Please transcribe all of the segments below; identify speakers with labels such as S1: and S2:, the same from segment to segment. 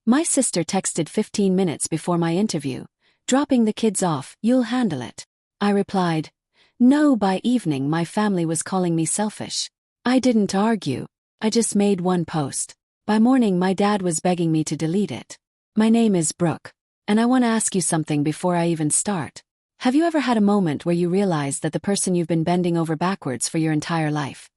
S1: My sister texted 15 minutes before my interview. Dropping the kids off, you'll handle it. I replied, no. By evening my family was calling me selfish. I didn't argue. I just made one post. By morning my dad was begging me to delete it. My name is Brooke. And I want to ask you something before I even start. Have you ever had a moment where you realize that the person you've been bending over backwards for your entire life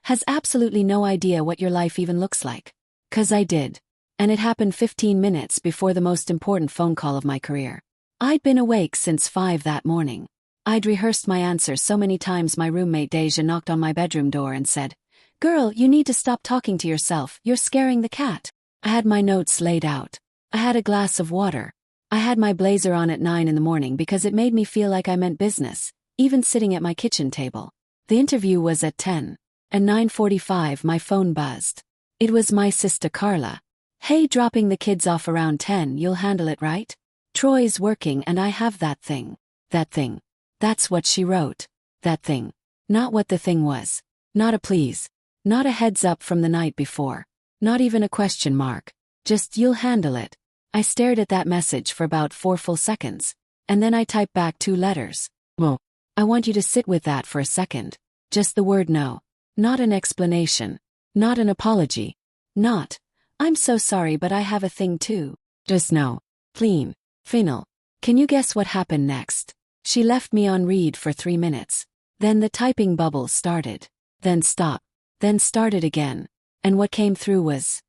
S1: has absolutely no idea what your life even looks like? 'Cause I did. And it happened 15 minutes before the most important phone call of my career. I'd been awake since 5 that morning. I'd rehearsed my answer so many times my roommate Deja knocked on my bedroom door and said, "Girl, you need to stop talking to yourself, you're scaring the cat." I had my notes laid out. I had a glass of water. I had my blazer on at 9 in the morning because it made me feel like I meant business, even sitting at my kitchen table. The interview was at 10. At 9:45 my phone buzzed. It was my sister Carla. "Hey, dropping the kids off around 10, you'll handle it, right? Troy's working and I have that thing." That thing. That's what she wrote. That thing. Not what the thing was. Not a please. Not a heads up from the night before. Not even a question mark. Just, "You'll handle it." I stared at that message for about 4 full seconds. And then I typed back 2 letters. "No." I want you to sit with that for a second. Just the word no. Not an explanation. Not an apology. Not, "I'm so sorry but I have a thing too." Just no. Clean. Final. Can you guess what happened next? She left me on read for 3 minutes. Then the typing bubble started. Then stopped. Then started again. And what came through was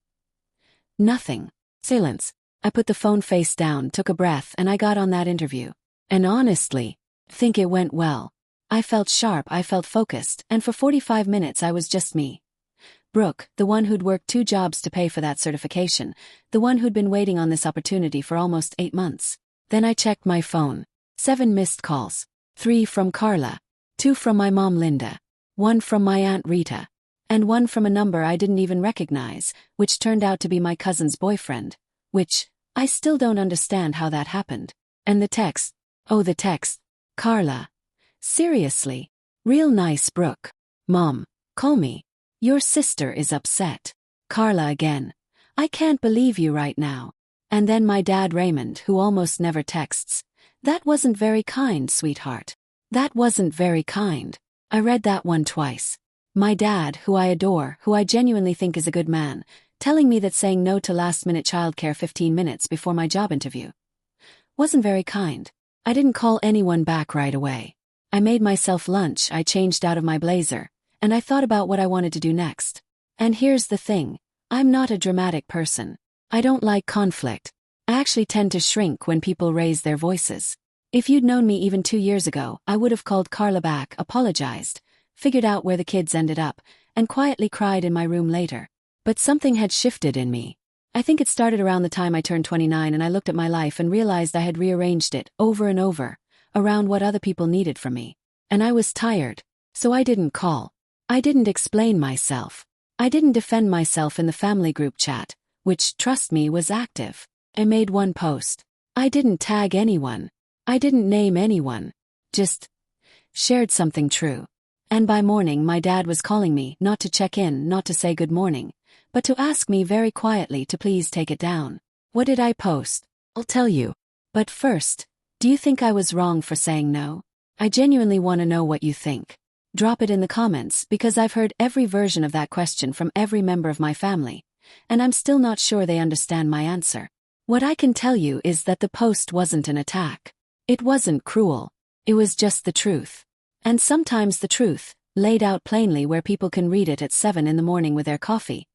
S1: nothing. Silence. I put the phone face down, took a breath, and I got on that interview. And honestly, I think it went well. I felt sharp, I felt focused, and for 45 minutes I was just me. Brooke, the one who'd worked 2 jobs to pay for that certification, the one who'd been waiting on this opportunity for almost 8 months. Then I checked my phone. 7 missed calls. 3 from Carla. 2 from my mom Linda. 1 from my Aunt Rita. And 1 from a number I didn't even recognize, which turned out to be my cousin's boyfriend. Which, I still don't understand how that happened. And the text. Oh, the text. "Carla. Seriously. Real nice, Brooke. Mom. Call me. Your sister is upset. Carla again. I can't believe you right now." And then my dad Raymond, who almost never texts. "That wasn't very kind, sweetheart. That wasn't very kind." I read that one twice. My dad, who I adore, who I genuinely think is a good man, telling me that saying no to last-minute childcare 15 minutes before my job interview wasn't very kind. I didn't call anyone back right away. I made myself lunch, I changed out of my blazer, and I thought about what I wanted to do next. And here's the thing. I'm not a dramatic person. I don't like conflict. I actually tend to shrink when people raise their voices. If you'd known me even 2 years ago, I would have called Carla back, apologized, figured out where the kids ended up, and quietly cried in my room later. But something had shifted in me. I think it started around the time I turned 29 and I looked at my life and realized I had rearranged it, over and over, around what other people needed from me. And I was tired. So I didn't call. I didn't explain myself. I didn't defend myself in the family group chat, which, trust me, was active. I made one post. I didn't tag anyone. I didn't name anyone. Just shared something true. And by morning my dad was calling me, not to check in, not to say good morning, but to ask me very quietly to please take it down. What did I post? I'll tell you. But first, do you think I was wrong for saying no? I genuinely want to know what you think. Drop it in the comments because I've heard every version of that question from every member of my family, and I'm still not sure they understand my answer. What I can tell you is that the post wasn't an attack. It wasn't cruel. It was just the truth. And sometimes the truth, laid out plainly where people can read it at 7 in the morning with their coffee,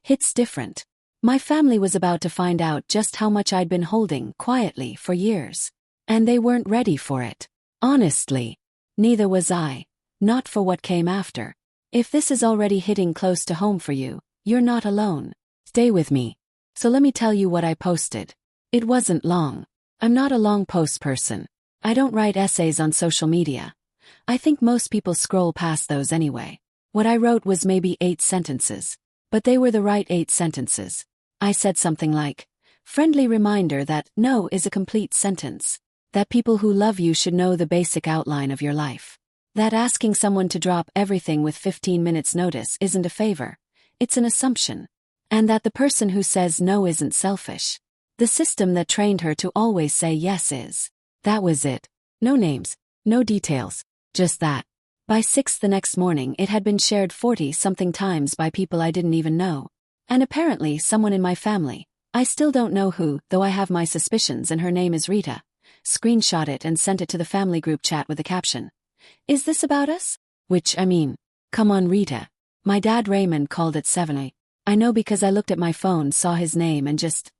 S1: hits different. My family was about to find out just how much I'd been holding quietly for years. And they weren't ready for it. Honestly. Neither was I. Not for what came after. If this is already hitting close to home for you, you're not alone. Stay with me. So let me tell you what I posted. It wasn't long. I'm not a long post person. I don't write essays on social media. I think most people scroll past those anyway. What I wrote was maybe 8 sentences. But they were the right 8 sentences. I said something like, friendly reminder that no is a complete sentence. That people who love you should know the basic outline of your life. That asking someone to drop everything with 15 minutes notice isn't a favor. It's an assumption. And that the person who says no isn't selfish. The system that trained her to always say yes is. That was it. No names, no details, just that. By 6 the next morning it had been shared 40-something times by people I didn't even know. And apparently someone in my family, I still don't know who, though I have my suspicions, and her name is Rita, screenshot it and sent it to the family group chat with the caption, "Is this about us?" Which, I mean, come on Rita. My dad Raymond called at 7 I know because I looked at my phone, saw his name and just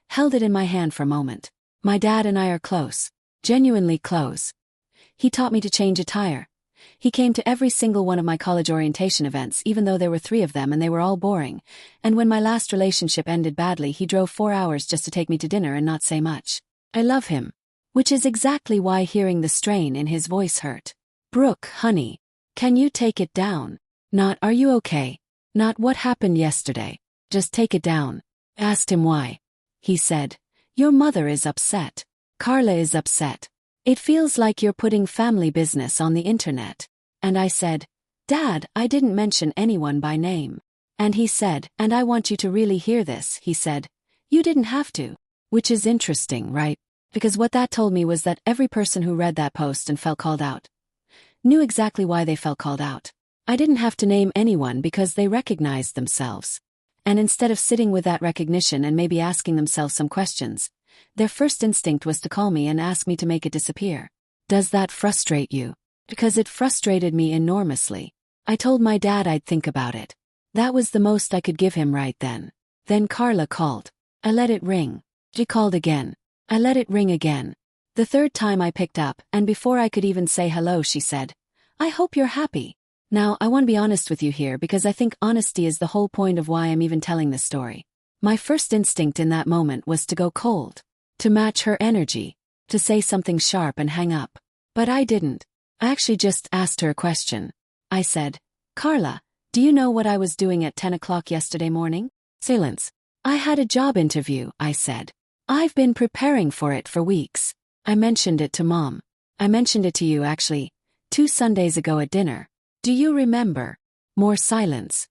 S1: held it in my hand for a moment. My dad and I are close. Genuinely close. He taught me to change a tire. He came to every single one of my college orientation events, even though there were 3 of them and they were all boring. And when my last relationship ended badly, he drove 4 hours just to take me to dinner and not say much. I love him. Which is exactly why hearing the strain in his voice hurt. "Brooke, honey. Can you take it down? Not, are you okay? Not what happened yesterday. Just take it down." Asked him why. He said, "Your mother is upset. Carla is upset. It feels like you're putting family business on the internet." And I said, "Dad, I didn't mention anyone by name." And he said, "And I want you to really hear this," he said, "You didn't have to." Which is interesting, right? Because what that told me was that every person who read that post and felt called out knew exactly why they felt called out. I didn't have to name anyone because they recognized themselves. And instead of sitting with that recognition and maybe asking themselves some questions, their first instinct was to call me and ask me to make it disappear. Does that frustrate you? Because it frustrated me enormously. I told my dad I'd think about it. That was the most I could give him right then. Then Carla called. I let it ring. She called again. I let it ring again. The 3rd time I picked up, and before I could even say hello, she said, "I hope you're happy." Now, I want to be honest with you here because I think honesty is the whole point of why I'm even telling this story. My first instinct in that moment was to go cold. To match her energy. To say something sharp and hang up. But I didn't. I actually just asked her a question. I said, "Carla, do you know what I was doing at 10 o'clock yesterday morning?" Silence. "I had a job interview," I said. "I've been preparing for it for weeks. I mentioned it to Mom. I mentioned it to you actually, 2 Sundays ago at dinner. Do you remember?" More silence.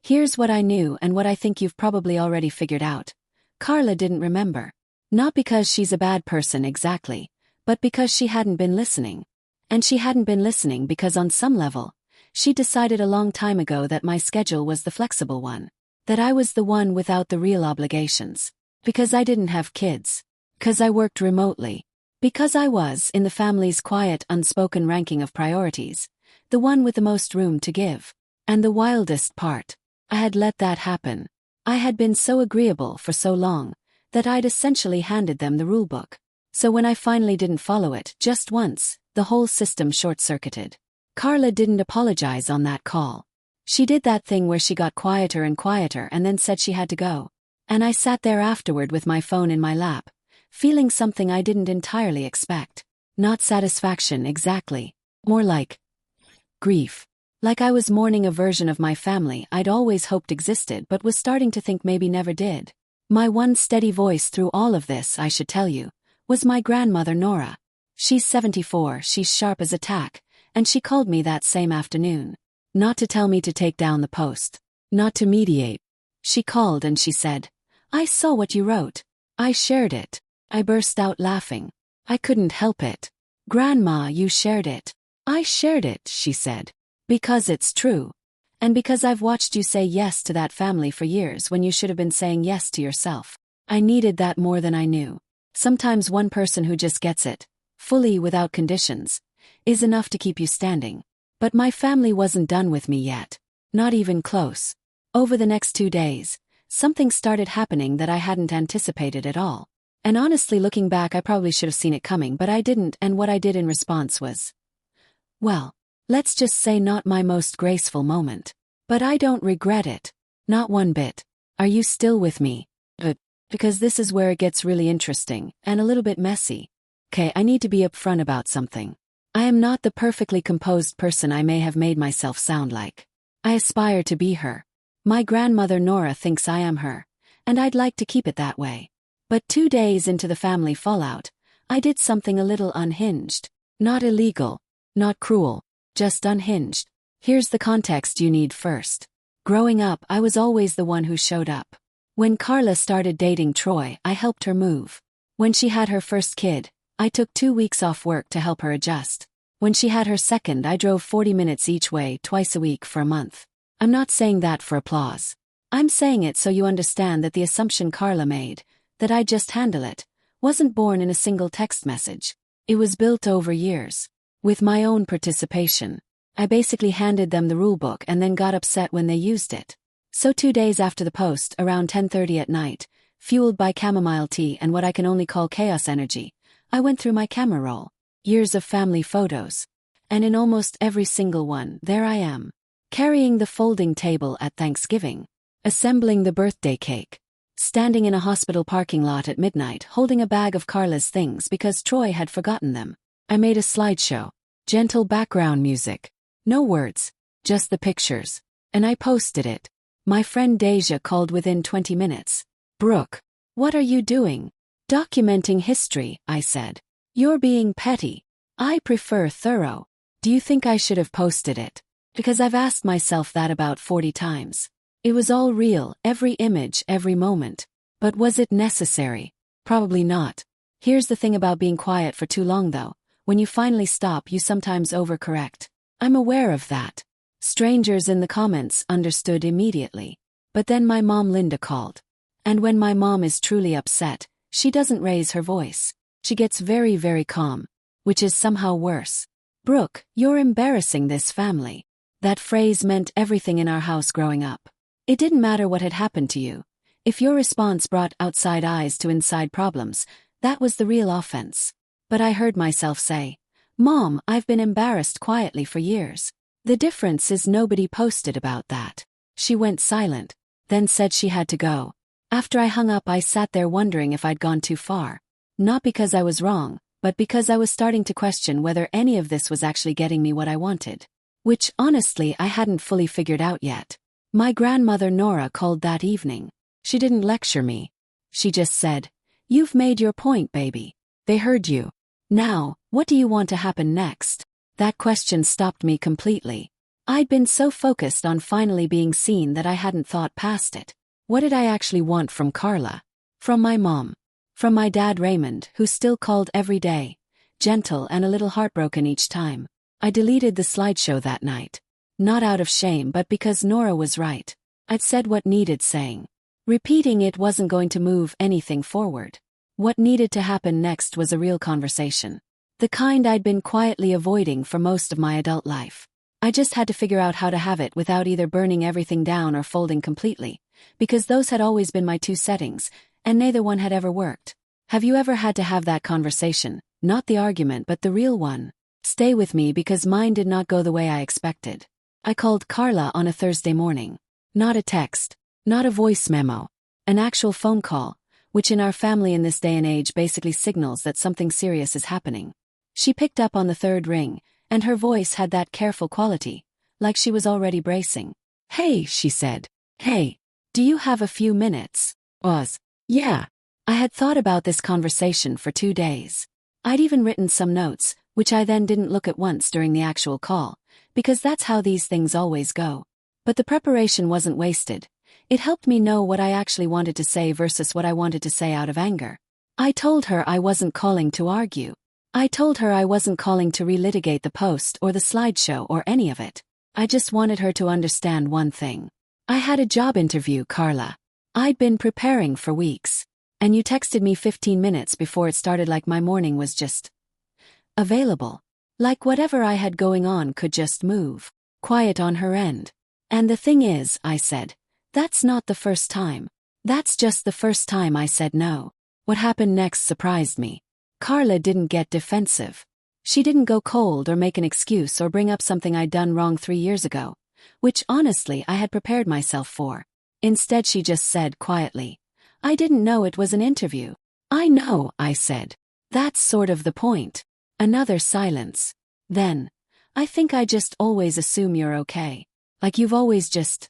S1: Here's what I knew and what I think you've probably already figured out. Carla didn't remember. Not because she's a bad person exactly, but because she hadn't been listening. And she hadn't been listening because on some level, she decided a long time ago that my schedule was the flexible one. That I was the one without the real obligations. Because I didn't have kids. Because I worked remotely. Because I was, in the family's quiet, unspoken ranking of priorities, the one with the most room to give. And the wildest part, I had let that happen. I had been so agreeable for so long, that I'd essentially handed them the rulebook. So when I finally didn't follow it, just once, the whole system short-circuited. Carla didn't apologize on that call. She did that thing where she got quieter and quieter and then said she had to go. And I sat there afterward with my phone in my lap, feeling something I didn't entirely expect. Not satisfaction exactly. More like grief. Like I was mourning a version of my family I'd always hoped existed but was starting to think maybe never did. My one steady voice through all of this, I should tell you, was my grandmother Nora. She's 74, she's sharp as a tack, and she called me that same afternoon. Not to tell me to take down the post. Not to mediate. She called and she said, "I saw what you wrote. I shared it." I burst out laughing. I couldn't help it. "Grandma, you shared it." "I shared it," she said. "Because it's true. And because I've watched you say yes to that family for years when you should have been saying yes to yourself. I needed that more than I knew. Sometimes one person who just gets it, fully without conditions, is enough to keep you standing. But my family wasn't done with me yet. Not even close. Over the next 2 days, something started happening that I hadn't anticipated at all. And honestly, looking back, I probably should have seen it coming, but I didn't, and what I did in response was, well, let's just say not my most graceful moment. But I don't regret it. Not one bit. Are you still with me? Because this is where it gets really interesting, and a little bit messy. Okay, I need to be upfront about something. I am not the perfectly composed person I may have made myself sound like. I aspire to be her. My grandmother Nora thinks I am her, and I'd like to keep it that way. But 2 days into the family fallout, I did something a little unhinged. Not illegal. Not cruel. Just unhinged. Here's the context you need first. Growing up, I was always the one who showed up. When Carla started dating Troy, I helped her move. When she had her first kid, I took 2 weeks off work to help her adjust. When she had her second, I drove 40 minutes each way twice a week for a month. I'm not saying that for applause. I'm saying it so you understand that the assumption Carla made, that I'd just handle it, wasn't born in a single text message. It was built over years. With my own participation. I basically handed them the rulebook and then got upset when they used it. So 2 days after the post, around 10:30 at night, fueled by chamomile tea and what I can only call chaos energy, I went through my camera roll. Years of family photos. And in almost every single one, there I am. Carrying the folding table at Thanksgiving. Assembling the birthday cake. Standing in a hospital parking lot at midnight holding a bag of Carla's things because Troy had forgotten them. I made a slideshow. Gentle background music. No words. Just the pictures. And I posted it. My friend Deja called within 20 minutes. "Brooke, what are you doing?" "Documenting history," I said. "You're being petty. I prefer thorough. Do you think I should have posted it?" Because I've asked myself that about 40 times. It was all real, every image, every moment. But was it necessary? Probably not. Here's the thing about being quiet for too long though. When you finally stop, you sometimes overcorrect. I'm aware of that. Strangers in the comments understood immediately. But then my mom Linda called. And when my mom is truly upset, she doesn't raise her voice. She gets very, very calm. Which is somehow worse. "Brooke, you're embarrassing this family." That phrase meant everything in our house growing up. It didn't matter what had happened to you. If your response brought outside eyes to inside problems, that was the real offense. But I heard myself say, "Mom, I've been embarrassed quietly for years." The difference is nobody posted about that. She went silent, then said she had to go. After I hung up, I sat there wondering if I'd gone too far. Not because I was wrong, but because I was starting to question whether any of this was actually getting me what I wanted. Which, honestly, I hadn't fully figured out yet. My grandmother Nora called that evening. She didn't lecture me. She just said, "You've made your point, baby. They heard you. Now, what do you want to happen next?" That question stopped me completely. I'd been so focused on finally being seen that I hadn't thought past it. What did I actually want from Carla? From my mom. From my dad Raymond, who still called every day. Gentle and a little heartbroken each time. I deleted the slideshow that night. Not out of shame but because Nora was right. I'd said what needed saying. Repeating it wasn't going to move anything forward. What needed to happen next was a real conversation. The kind I'd been quietly avoiding for most of my adult life. I just had to figure out how to have it without either burning everything down or folding completely, because those had always been my two settings, and neither one had ever worked. Have you ever had to have that conversation? Not the argument but the real one. Stay with me because mine did not go the way I expected. I called Carla on a Thursday morning. Not a text. Not a voice memo. An actual phone call, which in our family in this day and age basically signals that something serious is happening. She picked up on the third ring, and her voice had that careful quality, like she was already bracing. "Hey," she said. "Hey, do you have a few minutes?" Yeah. I had thought about this conversation for 2 days. I'd even written some notes, which I then didn't look at once during the actual call, because that's how these things always go. But the preparation wasn't wasted. It helped me know what I actually wanted to say versus what I wanted to say out of anger. I told her I wasn't calling to argue. I told her I wasn't calling to relitigate the post or the slideshow or any of it. I just wanted her to understand one thing. I had a job interview, Carla. I'd been preparing for weeks. And you texted me 15 minutes before it started like my morning was just available. Like whatever I had going on could just move. Quiet on her end. "And the thing is," I said, "that's not the first time. That's just the first time I said no." What happened next surprised me. Carla didn't get defensive. She didn't go cold or make an excuse or bring up something I'd done wrong 3 years ago, which honestly I had prepared myself for. Instead she just said quietly, "I didn't know it was an interview." "I know," I said. "That's sort of the point." Another silence. Then, "I think I just always assume you're okay. Like you've always just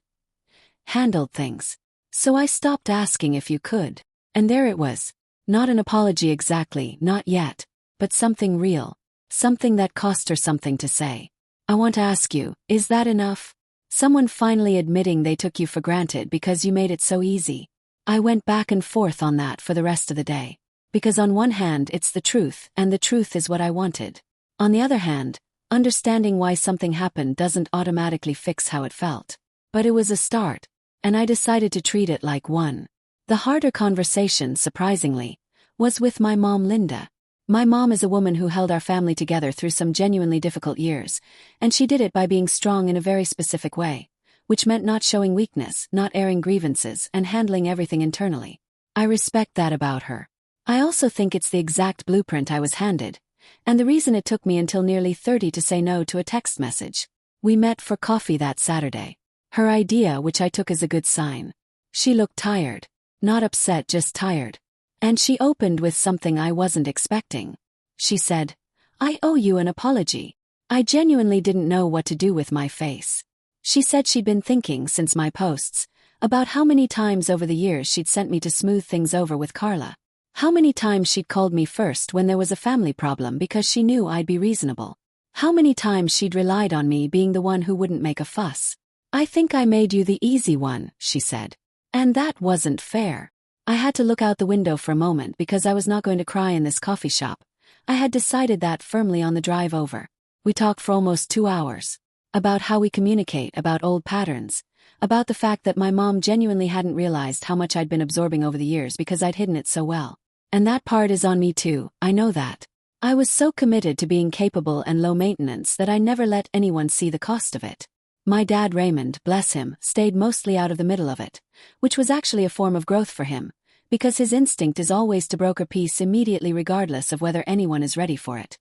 S1: handled things. So I stopped asking if you could." And there it was. Not an apology exactly, not yet. But something real. Something that cost her something to say. "I want to ask you, is that enough?" Someone finally admitting they took you for granted because you made it so easy. I went back and forth on that for the rest of the day. Because on one hand it's the truth, and the truth is what I wanted. On the other hand, understanding why something happened doesn't automatically fix how it felt. But it was a start, and I decided to treat it like one. The harder conversation, surprisingly, was with my mom Linda. My mom is a woman who held our family together through some genuinely difficult years, and she did it by being strong in a very specific way, which meant not showing weakness, not airing grievances, and handling everything internally. I respect that about her. I also think it's the exact blueprint I was handed, and the reason it took me until nearly 30 to say no to a text message. We met for coffee that Saturday. Her idea, which I took as a good sign. She looked tired. Not upset, just tired. And she opened with something I wasn't expecting. She said, "I owe you an apology." I genuinely didn't know what to do with my face. She said she'd been thinking since my posts about how many times over the years she'd sent me to smooth things over with Carla. How many times she'd called me first when there was a family problem because she knew I'd be reasonable. How many times she'd relied on me being the one who wouldn't make a fuss. "I think I made you the easy one," she said. And that wasn't fair. I had to look out the window for a moment because I was not going to cry in this coffee shop. I had decided that firmly on the drive over. We talked for almost 2 hours. About how we communicate, about old patterns. About the fact that my mom genuinely hadn't realized how much I'd been absorbing over the years because I'd hidden it so well. And that part is on me too, I know that. I was so committed to being capable and low maintenance that I never let anyone see the cost of it. My dad Raymond, bless him, stayed mostly out of the middle of it, which was actually a form of growth for him, because his instinct is always to broker peace immediately regardless of whether anyone is ready for it.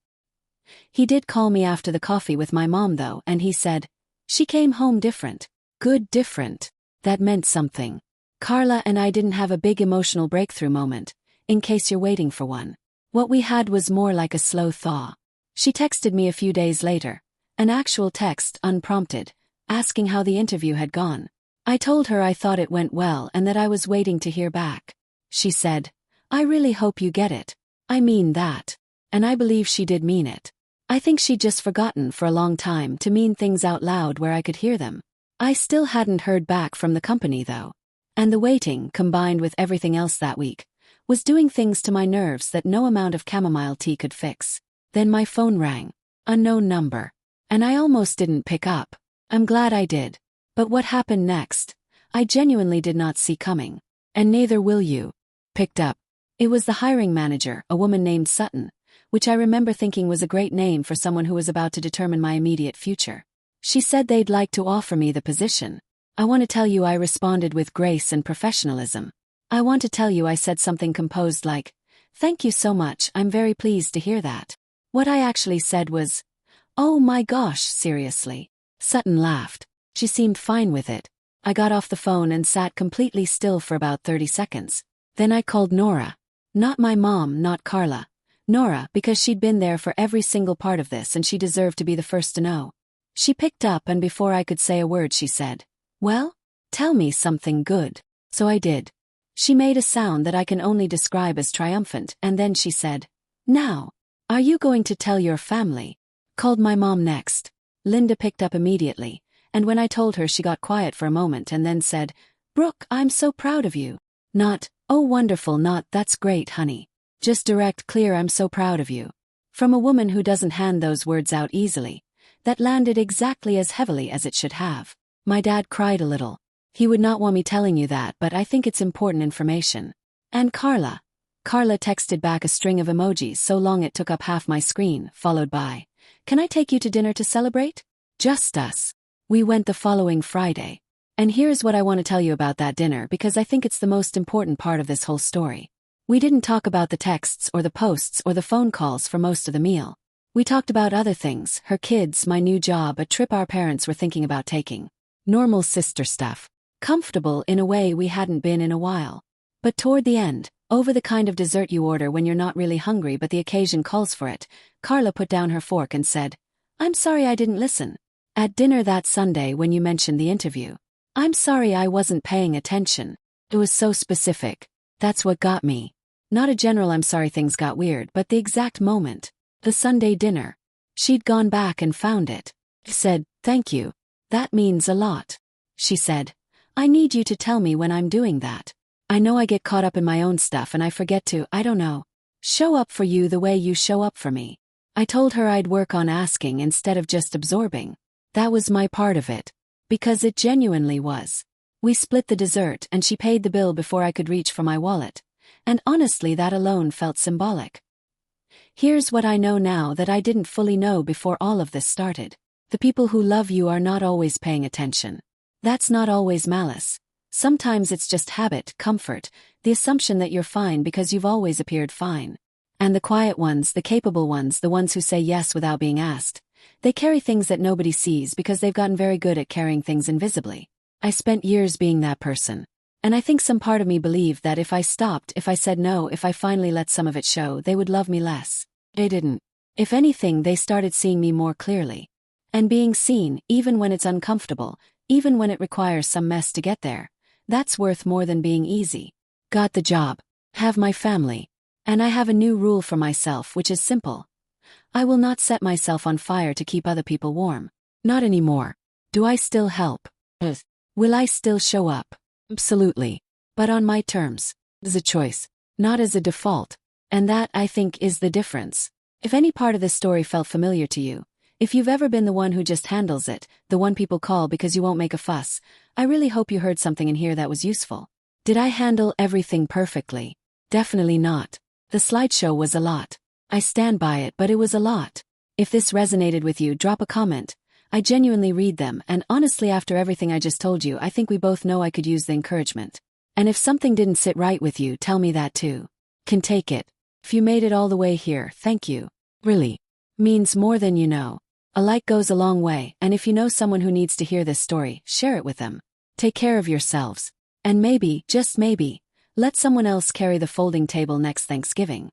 S1: He did call me after the coffee with my mom though, and he said, "She came home different. Good different." That meant something. Carla and I didn't have a big emotional breakthrough moment, in case you're waiting for one. What we had was more like a slow thaw. She texted me a few days later, an actual text, unprompted, asking how the interview had gone. I told her I thought it went well and that I was waiting to hear back. She said, "I really hope you get it. I mean that." And I believe she did mean it. I think she'd just forgotten for a long time to mean things out loud where I could hear them. I still hadn't heard back from the company though. And the waiting, combined with everything else that week, was doing things to my nerves that no amount of chamomile tea could fix. Then my phone rang. Unknown number. And I almost didn't pick up. I'm glad I did. But what happened next, I genuinely did not see coming. And neither will you. Picked up. It was the hiring manager, a woman named Sutton, which I remember thinking was a great name for someone who was about to determine my immediate future. She said they'd like to offer me the position. I want to tell you I responded with grace and professionalism. I want to tell you I said something composed like, "Thank you so much, I'm very pleased to hear that." What I actually said was, "Oh my gosh, seriously." Sutton laughed. She seemed fine with it. I got off the phone and sat completely still for about 30 seconds. Then I called Nora. Not my mom, not Carla. Nora, because she'd been there for every single part of this and she deserved to be the first to know. She picked up and before I could say a word she said, "Well, tell me something good." So I did. She made a sound that I can only describe as triumphant and then she said, "Now, are you going to tell your family?" Called my mom next. Linda picked up immediately, and when I told her she got quiet for a moment and then said, "Brooke, I'm so proud of you." Not, "Oh wonderful," not, "That's great, honey." Just direct, clear, "I'm so proud of you." From a woman who doesn't hand those words out easily. That landed exactly as heavily as it should have. My dad cried a little. He would not want me telling you that, but I think it's important information. And Carla. Carla texted back a string of emojis so long it took up half my screen, followed by, "Can I take you to dinner to celebrate?" Just us. We went the following Friday. And here's what I want to tell you about that dinner because I think it's the most important part of this whole story. We didn't talk about the texts or the posts or the phone calls for most of the meal. We talked about other things, her kids, my new job, a trip our parents were thinking about taking. Normal sister stuff. Comfortable in a way we hadn't been in a while. But toward the end, over the kind of dessert you order when you're not really hungry but the occasion calls for it, Carla put down her fork and said, "I'm sorry I didn't listen. At dinner that Sunday when you mentioned the interview. I'm sorry I wasn't paying attention. It was so specific. That's what got me. Not a general I'm sorry things got weird, but the exact moment. The Sunday dinner. She'd gone back and found it. Said, 'Thank you. That means a lot. She said. I need you to tell me when I'm doing that. I know I get caught up in my own stuff and I forget to, I don't know, show up for you the way you show up for me. I told her I'd work on asking instead of just absorbing. That was my part of it. Because it genuinely was. We split the dessert and she paid the bill before I could reach for my wallet. And honestly, that alone felt symbolic. Here's what I know now that I didn't fully know before all of this started. The people who love you are not always paying attention. That's not always malice. Sometimes it's just habit, comfort, the assumption that you're fine because you've always appeared fine. And the quiet ones, the capable ones, the ones who say yes without being asked, they carry things that nobody sees because they've gotten very good at carrying things invisibly. I spent years being that person. And I think some part of me believed that if I stopped, if I said no, if I finally let some of it show, they would love me less. They didn't. If anything, they started seeing me more clearly. And being seen, even when it's uncomfortable, even when it requires some mess to get there, that's worth more than being easy. Got the job. Have my family. And I have a new rule for myself, which is simple. I will not set myself on fire to keep other people warm. Not anymore. Do I still help? Will I still show up? Absolutely. But on my terms. As a choice. Not as a default. And that, I think, is the difference. If any part of this story felt familiar to you, if you've ever been the one who just handles it, the one people call because you won't make a fuss, I really hope you heard something in here that was useful. Did I handle everything perfectly? Definitely not. The slideshow was a lot. I stand by it, but it was a lot. If this resonated with you, drop a comment. I genuinely read them, and honestly, after everything I just told you, I think we both know I could use the encouragement. And if something didn't sit right with you, tell me that too. Can take it. If you made it all the way here, thank you. Really. Means more than you know. A like goes a long way, and if you know someone who needs to hear this story, share it with them. Take care of yourselves. And maybe, just maybe, let someone else carry the folding table next Thanksgiving.